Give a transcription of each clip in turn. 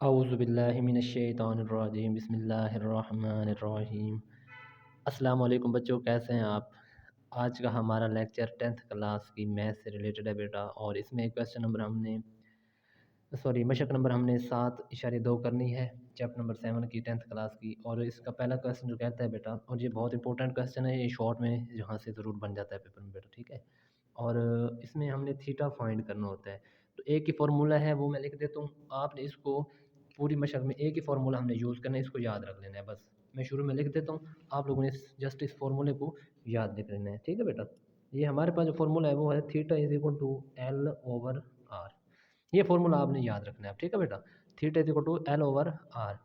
औज़ुबिल्लाहिमिनश्शैतानिर्रजीम बिस्मिल्लाहिर्रहमानिर्रहीम। अस्सलाम वालेकुम बच्चों, कैसे हैं आप? आज का हमारा लेक्चर 10th क्लास की मैथ से रिलेटेड है बेटा। और इसमें क्वेश्चन नंबर हमने मशक नंबर हमने 7.2 करनी है, चैप्टर नंबर 7 की 10th क्लास की। और इसका पहला क्वेश्चन जो कहता है बेटा, और ये बहुत इंपॉर्टेंट क्वेश्चन है, ये शॉर्ट में यहाँ से ज़रूर बन जाता है पेपर में बेटा, ठीक है। और इसमें हमने थीटा फाइंड करना होता है। तो एक ही फार्मूला है, वो मैं लिख देता हूँ। आपने इसको पूरी मशक में एक ही फार्मूला हमने यूज़ करना है, इसको याद रख लेना है बस। मैं शुरू में लिख देता हूँ, आप लोगों ने जस्ट इस फार्मूले को याद लिख लेना है, ठीक है बेटा। ये हमारे पास जो फार्मूला है वो है theta is equal to L over R. ये फार्मूला आपने याद रखना है, ठीक है बेटा। Theta is equal to L over R.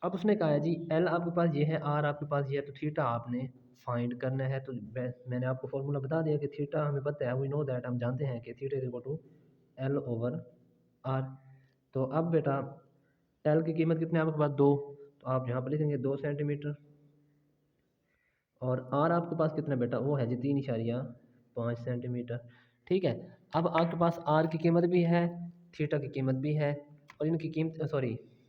अब उसने कहा है जी एल आपके पास ये है, आर आपके पास ये है, तो थीटा आपने फाइंड करना है। तो मैंने आपको फार्मूला बता दिया कि थीटा हमें पता है, वी नो दैट, हम जानते हैं कि theta is equal to L over R. तो अब बेटा एल की कीमत कितनी है आपके पास? 2। तो आप यहाँ पर लिखेंगे 2 सेंटीमीटर। और आर आपके पास कितना बेटा? वो है जी 3.5 सेंटीमीटर, ठीक है। अब आपके पास आर की कीमत भी है, थीटा की कीमत भी है, और इनकी कीमत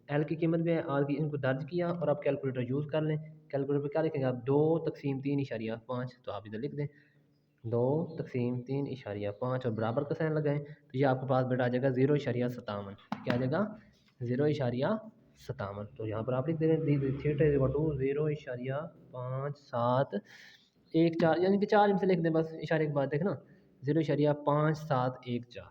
एल की कीमत भी है, आर की, इनको दर्ज किया और आप कैलकुलेटर यूज़ कर लें। कैलकुलेटर पर क्या लिखेंगे आप? 2 तक़सीम 3.5, तो आप इधर लिख दें 2 तक़सीम 3.5 और बराबर का साइन लगाएं। तो ये आपके पास बेटा आ जाएगा 0.57। क्या आ जाएगा? 0.57। तो यहाँ पर आप लिख देंगे थीटा इज इक्वल टू 0.5714, यानी कि 4 इनसे लिख दें बस, इशारे की बात देखना, 0.5714।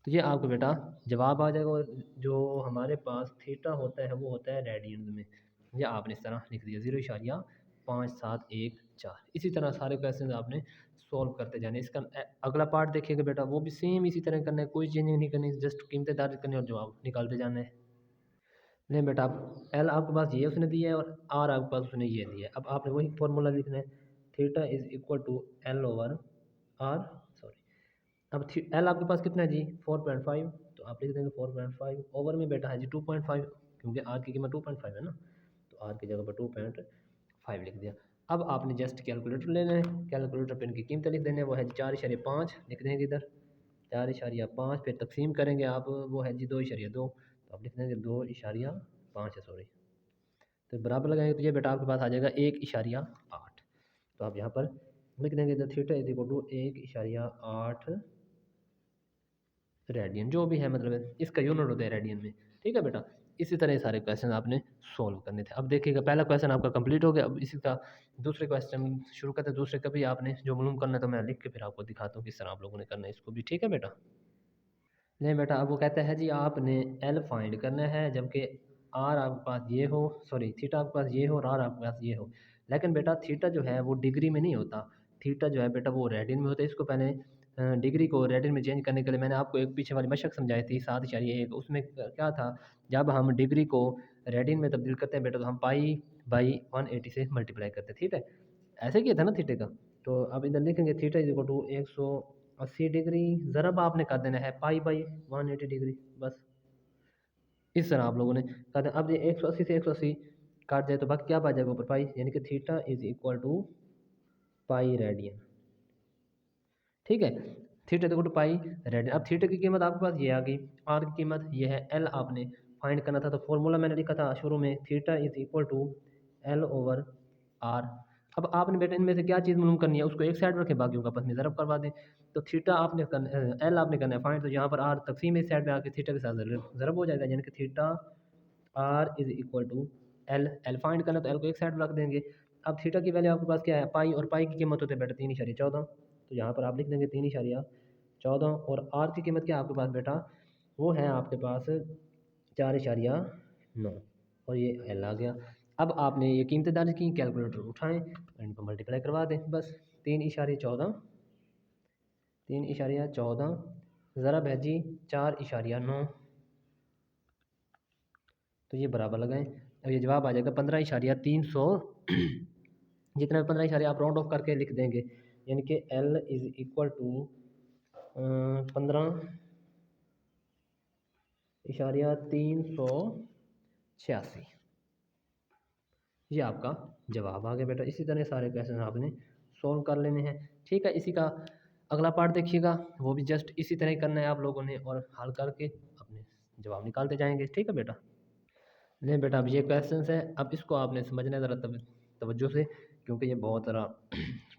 तो ये आपको बेटा जवाब आ जाएगा। और जो हमारे पास थीटा होता है वो होता है रेडियन में। ये आपने इस तरह लिख दिया 0.5714। इसी तरह सारे क्वेश्चन आपने सॉल्व करते जाने। इसका अगला पार्ट देखिएगा बेटा, वो भी सेम इसी तरह करना है, कोई चेंजिंग नहीं करनी, जस्ट कीमतें दर्ज करनी और जवाब निकालते जाना है। नहीं बेटा, आप एल आपके पास ये उसने दिया है और आर आपके पास उसने ये दिया है। अब आपने वही फॉर्मूला लिखना है, theta is equal to L over R, sorry. अब एल आपके पास कितना है जी? 4.5। तो आप लिख देंगे 4.5 ओवर में बेटा है जी 2.5, क्योंकि आर की कीमत 2.5 है ना, तो आर की जगह पर 2.5 लिख दिया। अब आपने जस्ट कैलकुलेटर लेना है, कैलकुलेटर पर इनकी कीमतें लिख देने हैं। वो है 4.5 लिख देंगे इधर, 4.5 फिर तकसीम करेंगे आप, वो है जी 2.2, तो आप लिख देंगे 2.5 है, सॉरी। तो बराबर लगाएंगे तो ये बेटा आपके पास आ जाएगा 1.8। तो आप यहाँ पर लिख देंगे the theta is equal to 1.8 radian, जो भी है, मतलब इसका यूनिट होता है रेडियन में, ठीक है बेटा। इसी तरह सारे क्वेश्चन आपने सॉल्व करने थे। अब देखिएगा पहला क्वेश्चन आपका कंप्लीट हो गया। अब इसी का दूसरे क्वेश्चन शुरू करते हैं। दूसरे का भी आपने जो मालूम करना है तो मैं लिख के फिर आपको दिखाता हूँ किस तरह आप लोगों ने करना है इसको भी, ठीक है बेटा। नहीं बेटा, अब वो कहता है जी आपने एल फाइंड करना है, जबकि आर आपके पास ये हो, सॉरी थीटा आपके पास ये हो और आर आपके पास ये हो। लेकिन बेटा थीटा जो है वो डिग्री में नहीं होता, थीटा जो है बेटा वो रेडियन में होता है। इसको पहले डिग्री को रेडियन में चेंज करने के लिए मैंने आपको एक पीछे वाली मशक समझाई थी 7.1। उसमें क्या था, जब हम डिग्री को रेडियन में तब्दील करते हैं बेटा, तो हम पाई बाई 180 से मल्टीप्लाई करते हैं, ठीक है। ऐसे किया था ना थीटे का। तो अब इधर लिखेंगे theta is equal to 180 degree, ज़रब आपने कर देना है पाई बाई 180 डिग्री, बस इस तरह आप लोगों ने कर देना। अब ये 180 से 180 काट जाए तो बाकी क्या आ जाएगा ऊपर? पाई, यानी कि theta is equal to pi radian, ठीक है। Theta equal to pi radian. अब थीटा की कीमत आपके पास ये आ गई, आर की कीमत ये है, एल आपने फाइंड करना था। तो फॉर्मूला मैंने लिखा था शुरू में, theta is equal to L over R. अब आपने बेटा इनमें से क्या चीज़ मालूम करनी है, उसको एक साइड रखें, बाकी का आपस में ज़रब करवा दें। तो थीटा आपने करना, एल आपने करना है फाइंड, तो यहाँ पर आर तकसीम इस साइड पे आके थीटा के साथ ज़रब हो जाएगा, यानी कि theta R is equal to L. L find करना तो एल को एक साइड रख देंगे। अब थीटा की वैल्यू आपके पास क्या है? पाई, और पाई की कीमत होती है बेटा 3.14। तो यहाँ पर आप लिख देंगे 3.14। और आर की कीमत क्या है आपके पास बेटा? वो है आपके पास 4.9, और ये एल आ गया। अब आपने ये कीमतें दर्ज की, कैलकुलेटर उठाएं और इनको मल्टीप्लाई करवा दें बस। 3.14, 3.14 ज़रब है जी 4.9, तो ये बराबर लगाएं। अब ये जवाब आ जाएगा 15.300। जितना भी 15 इशारे आप राउंड ऑफ करके लिख देंगे, यानी कि एल इज इक्वल टू 15.386। ये आपका जवाब आ गया बेटा। इसी तरह सारे क्वेश्चन आपने सॉल्व कर लेने हैं, ठीक है। इसी का अगला पार्ट देखिएगा, वो भी जस्ट इसी तरह ही करना है आप लोगों ने, और हल करके अपने जवाब निकालते जाएंगे। ठीक है बेटा। नहीं बेटा, अब ये क्वेश्चन है, अब इसको आपने समझना है ज़रा तवज्जो से, क्योंकि ये बहुत ज़रा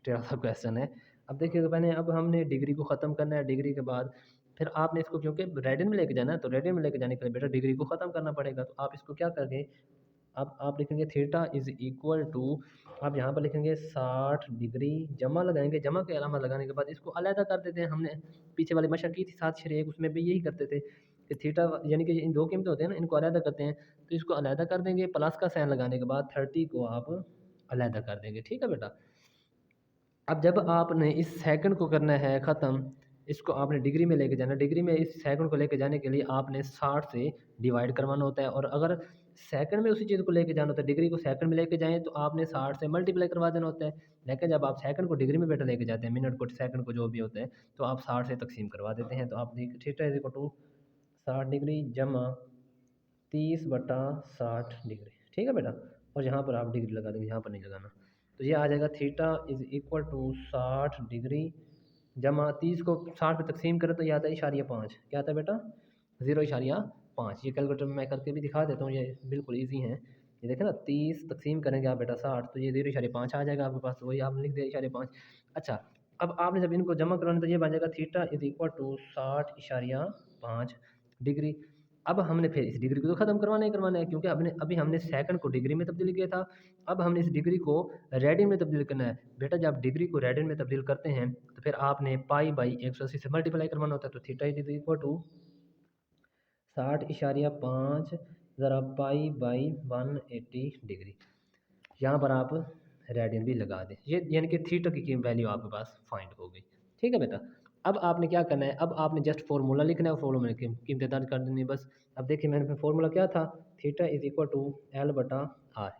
टेढ़ा सा क्वेश्चन है। अब देखिएगा, मैंने अब हमने डिग्री को ख़त्म करना है, डिग्री के बाद फिर आपने इसको क्योंकि रेडियन में लेके जाना है, तो रेडियन में लेके जाने के लिए बेटा डिग्री को ख़त्म करना पड़ेगा। तो आप इसको क्या करेंगे, अब आप लिखेंगे थीटा इज़ इक्वल टू, आप यहाँ पर लिखेंगे 60 डिग्री, जमा लगाएंगे, जमा के अलामा लगाने के बाद इसको अलहदा कर देते हैं। हमने पीछे वाली मशक की थी 7/1, उसमें भी यही करते थे कि थीटा यानी कि इन दो कीमतें होते हैं ना, इनको अलहदा करते हैं। तो इसको अलहदा कर देंगे, प्लस का साइन लगाने के बाद 30 को आप अलहदा कर देंगे। ठीक है बेटा। अब जब आपने इस सेकंड को करना है ख़त्म, इसको आपने डिग्री में लेके जाना, डिग्री में इस सेकंड को लेके जाने के लिए आपने 60 से डिवाइड करवाना होता है, और अगर सेकंड में उसी चीज़ को लेके जाना होता है, डिग्री को सेकंड में लेके जाएँ तो आपने 60 से मल्टीप्लाई करवा देना होता है। लेकिन जब आप सेकंड को डिग्री में बेटा लेके जाते हैं, मिनट को सेकंड को जो भी होता है, तो आप 60 से तकसीम करवा देते हैं। तो आप देख theta is equal to 60 degree जमा 30/60 डिग्री। ठीक है बेटा। और यहाँ पर आप डिग्री लगा देंगे, यहाँ पर नहीं लगाना। तो ये आ जाएगा theta is equal to 60 degree जमा 30 को 60 पे तकसीम करें तो ये आता है 0.5। क्या आता है बेटा? 0.5। ये कैलकुलेटर में मैं करके भी दिखा देता हूँ, ये बिल्कुल ईजी है। ये देखें ना, 30 तकसीम करेंगे आप बेटा 60, तो ये 0.5 आ जाएगा आपके पास, तो वही आपने लिख दिया 0.5। अच्छा, अब आपने जब इनको जमा करवाना तो ये बन जाएगा theta is equal to 60.5 degree. अब हमने फिर इस डिग्री को तो ख़त्म करवाना है, क्योंकि अभी हमने सेकंड को डिग्री में तब्दील किया था। अब हमने इस डिग्री को रेडियन में तब्दील करना है। बेटा जब डिग्री को रेडियन में तब्दील करते हैं तो फिर आपने पाई बाई 180 से मल्टीप्लाई करवाना होता है। तो थीटा इज इक्वल टू 60.5 ज़रा पाई बाई 180 डिग्री। यहाँ पर आप रेडियन भी लगा दें, ये यानी कि थीटा की वैल्यू आपके पास फाइंड हो गई। ठीक है बेटा। अब आपने क्या करना है, अब आपने जस्ट फार्मूला लिखना है, फार्मूला में कीमतें दर्ज कर देनी है बस। अब देखिए मैंने फार्मूला क्या था, theta is equal to L/R,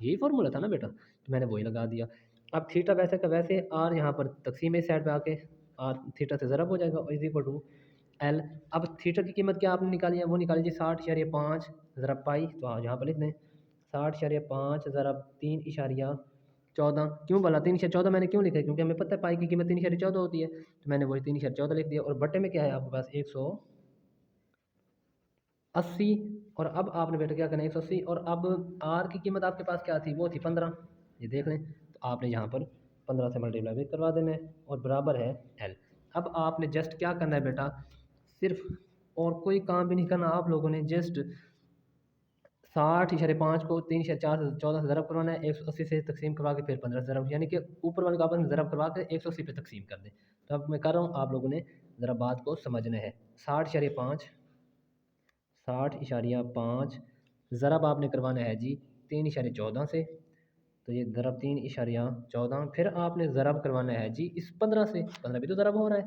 यही फार्मूला था ना बेटा, तो मैंने वही लगा दिया। अब थीटा वैसे का वैसे, आर यहाँ पर तकसीम इस साइड पे आके आर थीटा से ज़रब हो जाएगा, और इज इक्वल टू एल। अब थीटा की कीमत क्या आपने निकाली है, वो निकाली जी 60.5 ज़रा पाई, तो हाँ यहाँ पर लिख दें 60.5 ज़रा 3.14। क्यों बोला 3/14 मैंने क्यों लिखा है, क्योंकि हमें पता है पाई की कीमत 3/14 होती है, तो मैंने वही 3/14 लिख दिया। और बट्टे में क्या है आपके पास 180, और अब आपने बेटा क्या करना है 180, और अब आर की कीमत आपके पास क्या थी, वो थी 15। ये देख लें, तो आपने यहाँ पर 15 से मल्टीप्लाई भी करवा देना है, और बराबर है एल। अब आपने जस्ट क्या करना है बेटा, सिर्फ और कोई काम भी नहीं करना, आप लोगों ने जस्ट 60.5 को 3/4 से 14 से ज़रब करवाना है, 180 से तकसीम करवा के फिर 15 से ज़रब, यानी कि ऊपर वाले को आपस में ज़रब करवा के 180 पे तकसीम कर दें। तो अब मैं कर रहा हूँ, आप लोगों ने ज़रा बात को समझना है। 60.5 ज़रब आपने करवाना है जी 3/14 से, तो ये ज़रब 3/14, फिर आपने ज़रब करवाना है जी इस 15 से, 15 भी तो ज़रब हो रहा है,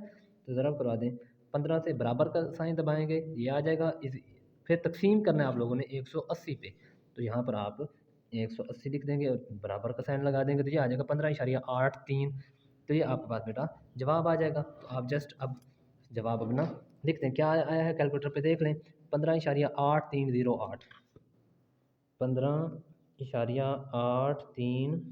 तो ज़रब करवा दें 15 से, बराबर का साइन दबाएंगे, ये आ जाएगा फिर तकसीम करना है आप लोगों ने 180 पे, तो यहाँ पर आप 180 लिख देंगे और बराबर का साइन लगा देंगे, तो ये आ जाएगा 15.83। तो ये आपके पास बेटा जवाब आ जाएगा। तो आप जस्ट अब जवाब अपना लिख दें, क्या आया है कैलकुलेटर पे देख लें, 15.8308, 15.83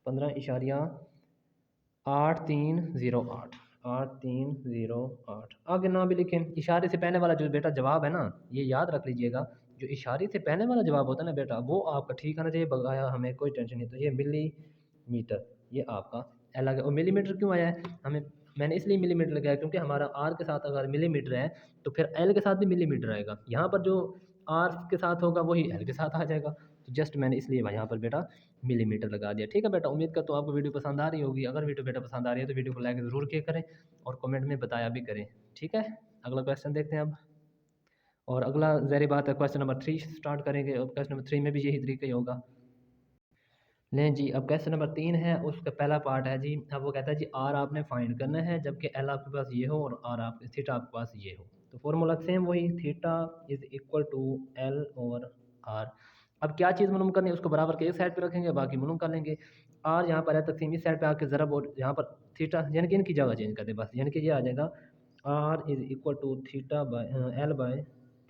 15.8308 8308। आगे ना भी लिखें, इशारे से पहले वाला जो बेटा जवाब है ना, ये याद रख लीजिएगा, जो इशारे से पहले वाला जवाब होता है ना बेटा, वो आपका ठीक आना चाहिए, बगाया हमें कोई टेंशन नहीं। तो ये मिलीमीटर, ये आपका एल आ गया। और मिलीमीटर क्यों आया है हमें, मैंने इसलिए मिलीमीटर लगाया क्योंकि हमारा आर के साथ अगर मिलीमीटर है तो फिर एल के साथ भी मिलीमीटर आएगा, यहाँ पर जो आर के साथ होगा वही एल के साथ आ जाएगा। तो जस्ट मैंने इसलिए यहाँ पर बेटा मिलीमीटर लगा दिया। ठीक है बेटा, उम्मीद करता हूँ आपको वीडियो पसंद आ रही होगी। अगर वीडियो बेटा पसंद आ रही है तो वीडियो को लाइक ज़रूर किया करें और कमेंट में बताया भी करें। ठीक है, अगला क्वेश्चन देखते हैं अब। और अगला ज़ाहिर बात है क्वेश्चन नंबर 3 स्टार्ट करेंगे, और क्वेश्चन नंबर 3 में भी यही तरीका ही होगा। लें जी, अब क्वेश्चन नंबर 3 है, उसका पहला पार्ट है जी। अब वो कहता है जी आर आपने फाइंड करना है जबकि एल आपके पास ये हो और आर आप थीटा आपके पास ये हो। तो फॉर्मूला सेम वही, theta is equal to L और आर। अब क्या चीज़ मालूम करनी है, उसको बराबर के एक साइड पे रखेंगे, बाकी मालूम कर लेंगे। आर यहाँ पर है तकसीम इस साइड पे आके ज़रब, और यहाँ पर थीटा, यानी कि इनकी जगह चेंज कर दे बस, यानी कि ये आ जाएगा R is equal to theta by L by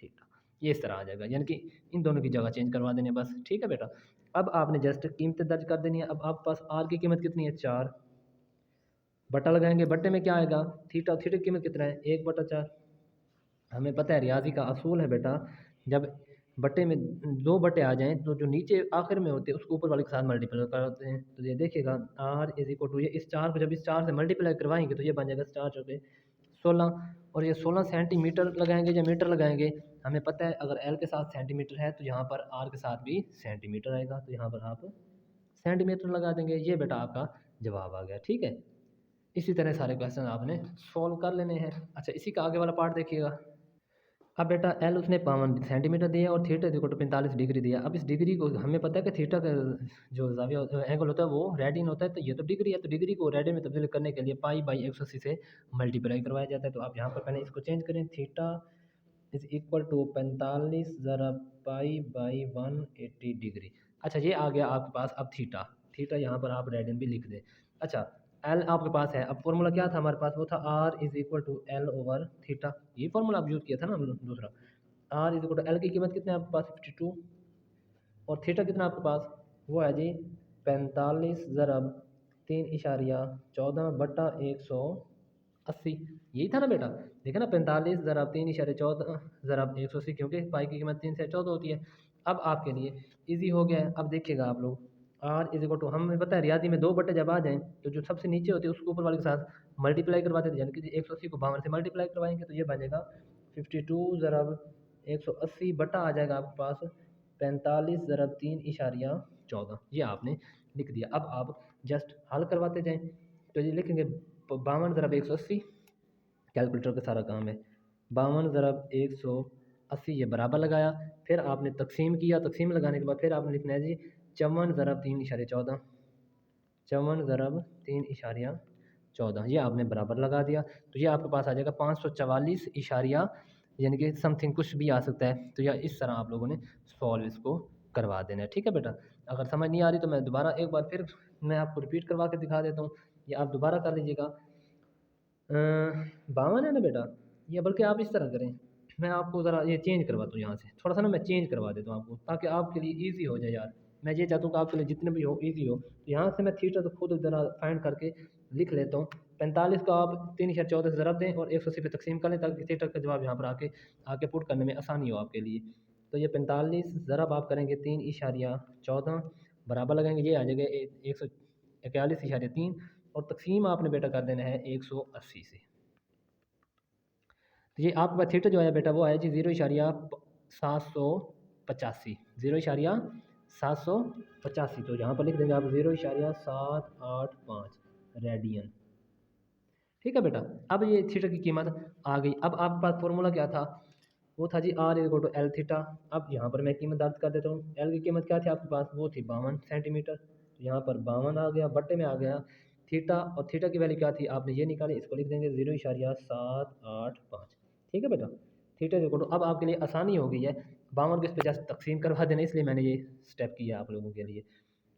theta, ये इस तरह आ जाएगा, यानी कि इन दोनों की जगह चेंज करवा देने बस। ठीक है बेटा। अब आपने जस्ट कीमतें दर्ज कर देनी है। अब आपके पास आर की कीमत कितनी है 4, बटा लगाएंगे, बट्टे में क्या आएगा थीटा, थीटा की कीमत कितना है 1/4, हमें पता है रियाजी का असूल है बेटा, जब बट्टे में दो बट्टे आ जाएं तो जो नीचे आखिर में होते हैं उसको ऊपर वाले के साथ मल्टीप्लाई करते हैं। तो ये देखिएगा आर इज इक्वल टू, ये इस चार को जब इस चार से मल्टीप्लाई करवाएंगे तो ये बन जाएगा चार चौके 16, और ये 16 सेंटीमीटर लगाएंगे या मीटर लगाएंगे। हमें पता है अगर एल के साथ सेंटीमीटर है तो यहाँ पर आर के साथ भी सेंटीमीटर आएगा, तो यहाँ पर आप सेंटीमीटर लगा देंगे। ये बेटा आपका जवाब आ गया, ठीक है। इसी तरह सारे क्वेश्चन आपने सॉल्व कर लेने हैं। अच्छा, इसी का आगे वाला पार्ट देखिएगा। अब बेटा एल उसने 52 सेंटीमीटर दिया और थीटा इक्वल टू 45 डिग्री दिया। अब इस डिग्री को हमें पता है कि थीटा का जो जाविया एंगल होता है वो रेडियन होता है, तो ये तो डिग्री है, तो डिग्री को रेडियन में तब्दील करने के लिए पाई बाई 180 से मल्टीप्लाई करवाया जाता है। तो आप यहाँ पर पहले इसको चेंज करें, थीटा इज इक्वल टू 45 ज़रा पाई बाई 180 डिग्री। अच्छा, ये आ गया आपके पास। अब थीटा, थीटा यहाँ पर आप रेडियन भी लिख दें। अच्छा, एल आपके पास है। अब फॉर्मूला क्या था हमारे पास, वो था R is equal to L over theta. ये फॉर्मूला आप यूज़ किया था ना दूसरा। R is equal to L की कीमत कितने आपके पास 52, और थीटा कितना आपके पास, वो है जी 45 ज़रब 3.14 बटा 180। यही था ना बेटा, देखा ना, 45 ज़रब 3.14 ज़रब 180, क्योंकि पाई की कीमत 3 से 14 होती है। अब आपके लिए इजी हो गया है। अब देखिएगा आप लोग, आर इज इक्वल टू, हमें पता है रियादी में दो बटे जब आ जाएं तो जो सबसे नीचे होते हैं उसको ऊपर वाले के साथ मल्टीप्लाई करवाते थे, यानी कि 180 को 52 से मल्टीप्लाई करवाएंगे तो ये बनेगा 52 ज़रब 180 बटा आ जाएगा आपके पास 45 ज़रब 3.14। ये आपने लिख दिया। अब आप जस्ट हल करवाते जाएं, तो ये लिखेंगे 52 ज़रब 180, कैलकुलेटर का सारा काम है। 52 ज़रब 180 ये बराबर लगाया, फिर आपने तकसीम किया, तकसीम लगाने के बाद फिर आपने लिखना है जी 54 ज़रब 3.14, 54 ज़रब 3.14, ये आपने बराबर लगा दिया। तो ये आपके पास आ जाएगा 544 इशारिया, यानी कि समथिंग कुछ भी आ सकता है। तो या इस तरह आप लोगों ने सॉल्व इसको करवा देना है, ठीक है बेटा। अगर समझ नहीं आ रही तो मैं दोबारा एक बार फिर मैं आपको रिपीट करवा के दिखा देता हूँ, या आप दोबारा कर लीजिएगा। 52 है ना बेटा, या बल्कि आप इस तरह करें, मैं आपको ज़रा ये चेंज करवाता हूँ, यहाँ से थोड़ा सा ना मैं चेंज करवा देता हूँ आपको, ताकि आपके लिए ईजी हो जाए यार। मैं ये चाहता हूँ कि आपके लिए जितने भी हो ईजी हो। तो यहाँ से मैं थीटा तो खुद ज़रा फाइंड करके लिख लेता हूँ। 45 को आप 3.14 से ज़रब दें और 180 पे तकसीम कर लें, ताकि थीटा का जवाब यहाँ पर आके पुट करने में आसानी हो आपके लिए। तो ये 45 ज़रब आप करेंगे 3.14, बराबर लगाएंगे, ये आ जाएगा 141.3, और तकसीम आपने बेटा कर देना है 180 से। तो ये आपके पास थीटा जो है बेटा वो है जी 0.785, 0.785। तो यहाँ पर लिख देंगे आप 0.785 रेडियन, ठीक है बेटा। अब ये थीटा की कीमत आ गई। अब आपके पास फॉर्मूला क्या था, वो था जी R equal to L theta. अब यहाँ पर मैं कीमत दर्ज कर देता हूँ। एल की कीमत क्या थी आपके पास, वो थी 52 सेंटीमीटर। तो यहाँ पर 52 आ गया, बट्टे में आ गया थीटा, और थीटा की वैल्यू क्या थी आपने ये निकाली, इसको लिख देंगे 0.785, ठीक है बेटा। थीटा इक्वल टू, अब आपके लिए आसानी हो गई है, 52 को इस पर जस्ट तकसीम करवा देना, इसलिए मैंने ये स्टेप किया आप लोगों के लिए।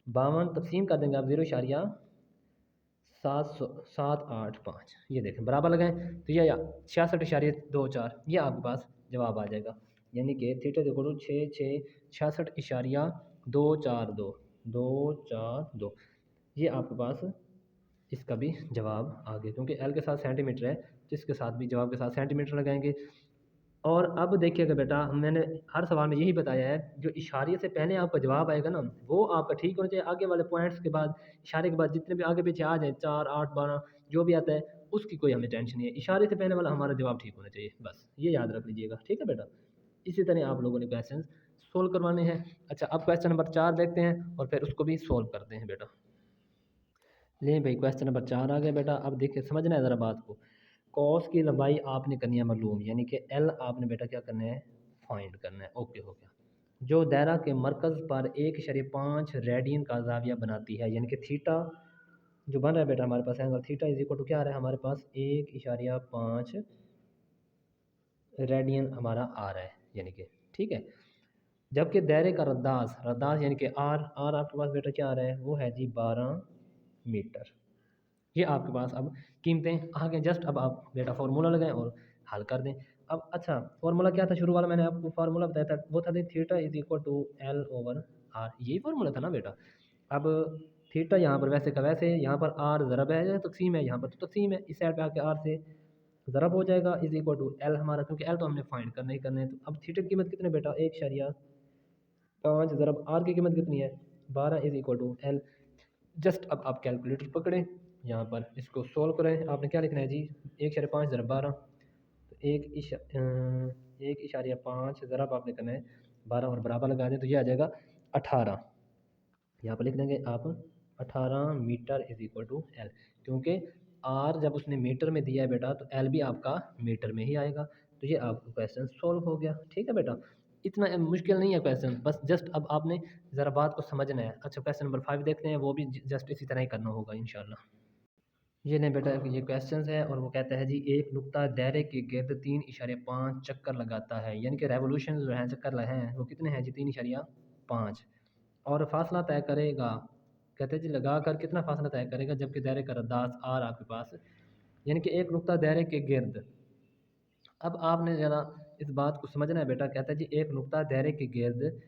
52 तकसीम कर देंगे आप 0.785, ये देखें बराबर लगाएं, तो ये 66.24, ये आपके पास जवाब आ जाएगा। यानी कि थीटा देखो तो 6666.242 ये आपके पास इसका भी जवाब आ गया, क्योंकि एल के साथ सेंटीमीटर है तो इसके साथ भी जवाब के साथ सेंटीमीटर लगाएंगे। और अब देखिएगा बेटा, मैंने हर सवाल में यही बताया है, जो इशारे से पहले आपका जवाब आएगा ना वो आपका ठीक होना चाहिए। आगे वाले पॉइंट्स के बाद, इशारे के बाद जितने भी आगे पीछे आ जाए 4, 8, 12 जो भी आता है उसकी कोई हमें टेंशन नहीं है, इशारे से पहले वाला हमारा जवाब ठीक होना चाहिए, बस ये याद रख लीजिएगा, ठीक है बेटा। इसी तरह आप लोगों ने क्वेश्चन सोल्व करवाने हैं। अच्छा, अब क्वेश्चन नंबर 4 देखते हैं और फिर उसको भी सोल्व करते हैं बेटा। ले भाई, क्वेश्चन नंबर 4 आ गया बेटा। अब देखिए, समझना है ज़रा बात को। कॉस की लंबाई आपने करनी है मालूम, यानी कि एल आपने बेटा क्या करना है, फाइंड करना है। ओके हो गया। जो दायरा के मरकज़ पर 1.5 रेडियन का जाविया बनाती है, यानी कि थीटा जो बन रहा है बेटा हमारे पास, angle theta is equal to क्या आ रहा है हमारे पास, 1.5 रेडियन हमारा आ रहा है, यानी कि ठीक है। जबकि दायरे का रद्दाज, रद्दाज यानी कि आर, आर आपके पास बेटा क्या आ रहा है, वो है जी 12 मीटर। ये आपके पास अब कीमतें आ गए। जस्ट अब आप बेटा फार्मूला लगाएं और हल कर दें। अब अच्छा, फार्मूला क्या था शुरू वाला, मैंने आपको फार्मूला बताया था, वो था theta is equal to L over R, यही फार्मूला था ना बेटा। अब थीटा यहाँ पर वैसे का वैसे, यहाँ पर आर ज़रब है या तकसीम है, यहाँ पर तो तकसीम है, इस साइड पे आके आर से ज़रब हो जाएगा इज इक्वल टू एल हमारा, क्योंकि एल तो हमने फाइंड करना ही करना है। तो अब थीटा की कीमत कितनी बेटा 1.5 ज़रब आर की कीमत कितनी है 12 is equal to L. Just अब आप कैलकुलेटर पकड़ें, यहाँ पर इसको सोल्व करें। आपने क्या लिखना है जी 1.5 ज़रब 12, तो 1.5 ज़रब आपने करना है 12 और बराबर लगा दें तो ये आ जाएगा 18। यहाँ पर लिख देंगे आप 18 metre is equal to L, क्योंकि आर जब उसने मीटर में दिया है बेटा तो एल भी आपका मीटर में ही आएगा। तो ये आपका क्वेश्चन सॉल्व हो गया। ठीक है बेटा, इतना मुश्किल नहीं है क्वेश्चन, बस जस्ट अब आपने ज़रा बात को समझना है। अच्छा क्वेश्चन नंबर 5 देखते हैं, वो भी जस्ट इसी तरह ही करना होगा इंशाल्लाह। ये नहीं बेटा, ये क्वेश्चन है और वो कहता है जी एक नुक्ता दायरे के गिर्द 3.5 चक्कर लगाता है, यानी कि रेवोल्यूशन जो है चक्कर हैं वो कितने हैं जी 3.5, और फासला तय करेगा। कहते हैं जी लगा कर कितना फासला तय करेगा जबकि दायरे का रद्दास आर आपके पास, यानी कि एक नुक्ता दायरे के गिर्द। अब आपने ज़रा इस बात को समझना है बेटा। कहता है जी एक नुक्ता दायरे के गिर्द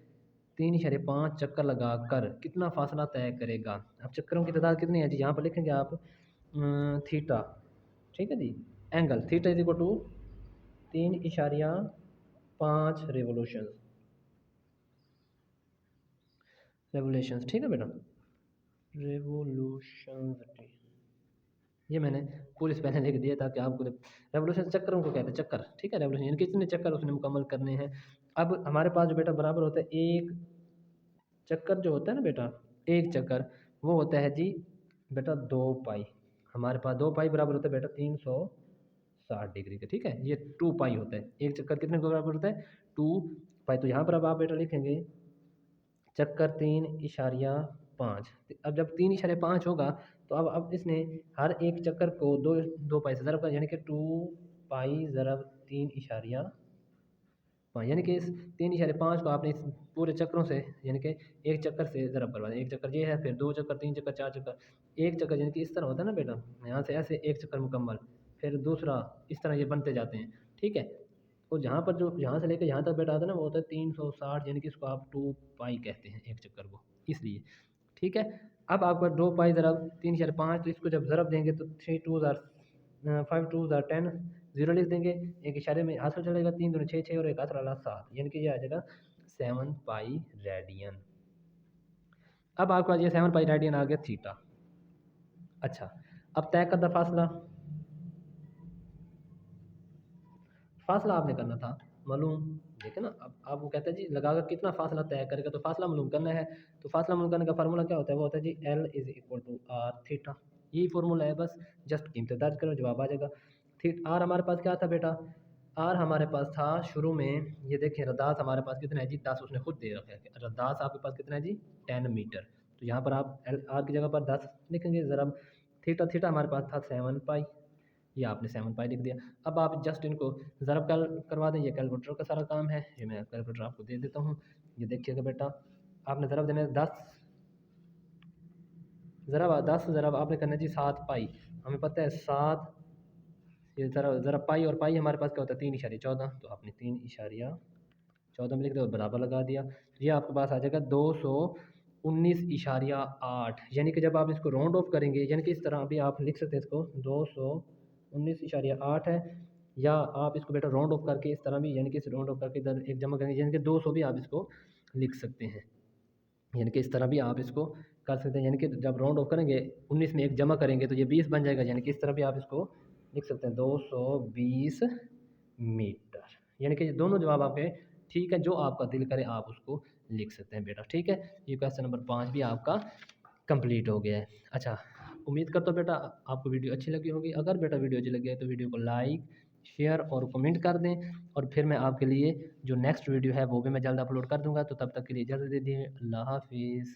3.5 चक्कर लगा कर कितना फासला तय करेगा। अब चक्करों की तादाद कितनी है जी, यहाँ पर लिखेंगे आप थीटा। ठीक है जी, angle theta is equal to 3.5 revolutions. ठीक है बेटा, रेवोल्यूशंस ये मैंने पूरे से पहले लिख दिया ताकि आपको रेवोल्यूशन चक्करों को कहते हैं चक्कर। ठीक है, रेवोल्यूशन यानी कितने चक्कर उसने मुकम्मल करने हैं। अब हमारे पास जो बेटा बराबर होता है एक चक्कर जो होता है ना बेटा, एक चक्कर वो होता है जी बेटा 2 पाई। हमारे पास 2 पाई बराबर होता है बेटा 360 डिग्री का। ठीक है, ये 2 पाई होता है। एक चक्कर कितने को बराबर होता है 2 पाई। तो यहाँ पर अब आप बेटा लिखेंगे चक्कर 3.5। अब जब 3.5 होगा तो अब इसने हर एक चक्कर को 2 पाई से ज़रब का, यानी कि 2 पाई ज़रब 3.5, यानी कि इस 3.5 को आपने इस पूरे चक्रों से यानी कि एक चक्कर से ज़रब करवा दें। एक चक्कर ये है, फिर 2 चक्कर 3 चक्कर 4 चक्कर, एक चक्कर यानी कि इस तरह होता है ना बेटा, यहाँ से ऐसे एक चक्कर मुकम्मल, फिर दूसरा, इस तरह ये बनते जाते हैं। ठीक है, तो जहाँ पर जो यहाँ से लेकर यहाँ तक बेटा आता है ना वो होता है 360, यानी कि इसको आप 2 पाई कहते हैं एक चक्कर को, इसलिए। ठीक है, अब आपका 2 पाई ज़रब 3.5, तो इसको जब ज़रब देंगे तो 5 2 10, 0 लिख देंगे, एक इशारे में हासिल चलेगा, 3 दूनी 6 और एक हाथ वाला 7, यानी कि ये आ जाएगा 7 पाई रेडियन। अब आपका ये 7 पाई रेडियन आ गया थीटा। अच्छा, अब तय करदा फासला, फासला आपने करना था मालूम। देखे ना, अब आप वो कहते हैं जी लगा कर कितना फासला तय करेगा, तो फासला मालूम करना है। तो फासला मालूम करने का फार्मूला क्या होता है, वो होता है जी L is equal to R theta. यही फार्मूला है, बस जस्ट कीमतें दर्ज करो जवाब आ जाएगा। थीट आर हमारे पास क्या था बेटा, आर हमारे पास था शुरू में, ये देखें रद्दास हमारे पास कितना है जी 10, उसने खुद दे रखा है। रद्दास आपके पास कितना है जी 10 मीटर, तो यहाँ पर आप एल आर की जगह पर 10 लिखेंगे। ज़रा थीटा थीटा हमारे पास था 7 पाई, ये आपने 7 पाई लिख दिया। अब आप जस्ट इनको ज़रब करवा दें, ये कैलकुलेटर का सारा काम है। ये मैं कैलकुलेटर आपको दे देता हूँ, ये देखिएगा बेटा। आपने ज़रब देना है 10 ज़रब आपने करना है जी 7 पाई। हमें पता है 7, ये ज़रा पाई और पाई हमारे पास क्या होता है 3.14, तो आपने 3.14 में लिख दिया और बराबर लगा दिया। ये आपके पास आ जाएगा 219.8, यानी कि जब आप इसको राउंड ऑफ करेंगे, यानी कि इस तरह अभी आप लिख सकते हैं इसको 219.8 है, या आप इसको बेटा राउंड ऑफ करके इस तरह भी, यानी कि इस राउंड ऑफ करके इधर एक जमा करेंगे, यानी कि 200 भी आप इसको लिख सकते हैं। यानी कि इस तरह भी आप इसको कर सकते हैं, यानी कि जब राउंड ऑफ करेंगे 19 में एक जमा करेंगे तो ये 20 बन जाएगा, यानी कि इस तरह भी आप इसको लिख सकते हैं 220 मीटर। यानी कि ये दोनों जवाब आपके ठीक है, जो आपका दिल करे आप उसको लिख सकते हैं बेटा। ठीक है, ये क्वेश्चन नंबर 5 भी आपका कंप्लीट हो गया है। अच्छा, उम्मीद करता हूँ बेटा आपको वीडियो अच्छी लगी होगी। अगर बेटा वीडियो अच्छी लगी है तो वीडियो को लाइक शेयर और कमेंट कर दें, और फिर मैं आपके लिए जो नेक्स्ट वीडियो है वो भी मैं जल्द अपलोड कर दूंगा। तो तब तक के लिए इजाज़त दे दिए, अल्लाह हाफिज़।